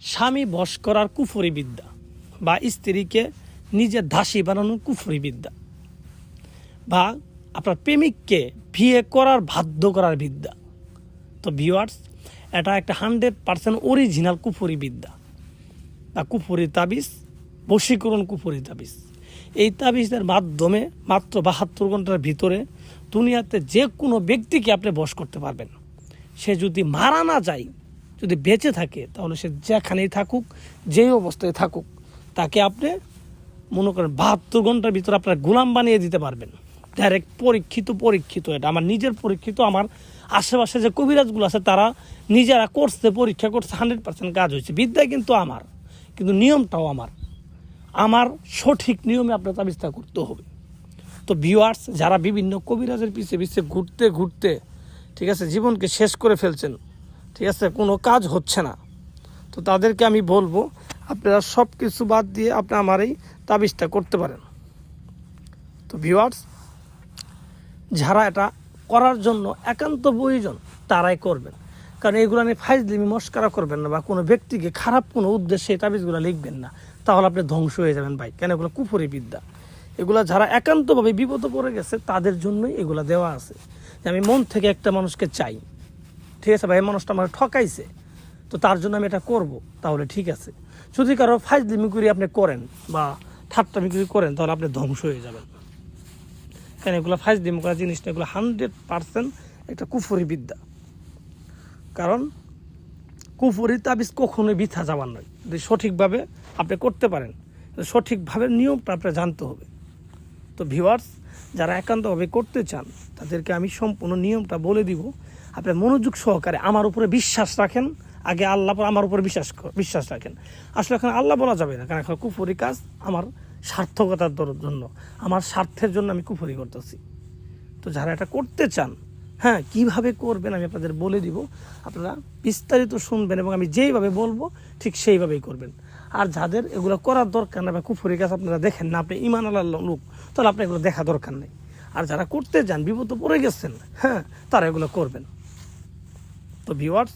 স্বামী বশ করার কুফরি বিদ্যা বা স্ত্রীকে নিজের দাসী বানানোর কুফরি বিদ্যা বা আপনার প্রেমিককে বিয়ে করার বাধ্য করার বিদ্যা। তো ভিউয়ার্স, এটা একটা 100% অরিজিনাল কুফরি বিদ্যা বা কুফরি তাবিজ, বশীকরণ কুফরি তাবিজ। এই তাবিজের মাধ্যমে মাত্র 72 ঘন্টার ভিতরে দুনিয়াতে যে কোনো ব্যক্তিকে আপনি বশ করতে পারবেন। সে যদি মারা না যায়, যদি বেঁচে থাকে, তাহলে সে যেখানেই থাকুক, যেই অবস্থায় থাকুক, তাকে আপনি মনে করেন 72 ঘন্টার ভিতরে আপনার গোলাম বানিয়ে দিতে পারবেন। ডাইরেক্ট পরীক্ষিত এটা আমার নিজের পরীক্ষিত। আমার আশেপাশে যে কবিরাজগুলো আছে তারা নিজেরা করছে, পরীক্ষা করছে, 100% কাজ হয়েছে। বিদ্যা কিন্তু আমার, কিন্তু নিয়মটাও আমার সঠিক নিয়মে আপনার তাবিজটা করতে হবে। তো ভিউয়ার্স, যারা বিভিন্ন কবিরাজের পিছে ঘুরতে ঠিক আছে জীবনকে শেষ করে ফেলছেন, ঠিক আছে, কোনো কাজ হচ্ছে না, তো তাদেরকে আমি বলবো আপনারা সব কিছু বাদ দিয়ে আপনি আমার এই তাবিজটা করতে পারেন। তো ভিউয়ার্স, যারা এটা করার জন্য একান্ত প্রয়োজন তারাই করবেন, কারণ এগুলো নিয়ে ফাইজলিমি মস্করা করবেন না বা কোনো ব্যক্তিকে খারাপ কোনো উদ্দেশ্যে এই তাবিজগুলো লিখবেন না, তাহলে আপনি ধ্বংস হয়ে যাবেন ভাই। কেন? এগুলো কুফরি বিদ্যা। এগুলা যারা একান্তভাবে বিপদে পড়ে গেছে তাদের জন্যই এগুলা দেওয়া আছে। যে আমি মন থেকে একটা মানুষকে চাই, ঠিক আছে ভাই, মানুষটা আমার ঠকাইছে, তো তার জন্য আমি এটা করব, তাহলে ঠিক আছে। যদি কারো ফাইজলিমি করে আপনি করেন বা ঠাট্টামি করে করেন, তাহলে আপনি ধ্বংস হয়ে যাবেন। কেন? এগুলো ফাইজলিমি করা জিনিস না, এগুলো 100% একটা কুফরি বিদ্যা। কারণ কুফরি তাবিজ কখনোই বৃথা যাবার নয়। যদি সঠিকভাবে আপনি করতে পারেন, সঠিকভাবে নিয়মটা আপনার জানতে হবে। তো ভিউয়ার্স, যারা একান্তভাবে করতে চান তাদেরকে আমি সম্পূর্ণ নিয়মটা বলে দিব। আপনি মনোযোগ সহকারে আমার উপরে বিশ্বাস রাখেন, আগে আল্লাহ পর আমার উপরে বিশ্বাস রাখেন। আসলে এখন আল্লাহ বলা যাবে না, কারণ এখন কুফরি কাজ আমার সার্থকতার জন্য, আমার স্বার্থের জন্য আমি কুফরি করতেছি। তো যারা এটা করতে চান, হ্যাঁ, কিভাবে করবেন আমি আপনাদের বলে দিব। আপনারা বিস্তারিত শুনবেন এবং আমি যেইভাবে বলবো ঠিক সেইভাবেই করবেন। আর যাদের এগুলো করার দরকার না বা কুফরি কাজ আপনারা দেখেন না, আপনি ঈমান আল্লাহর লোক, তাহলে আপনার এগুলো দেখা দরকার নেই। আর যারা করতে যান, বিপদে পড়ে গেছেন, হ্যাঁ, তারা এগুলো করবেন। তো ভিউয়ার্স,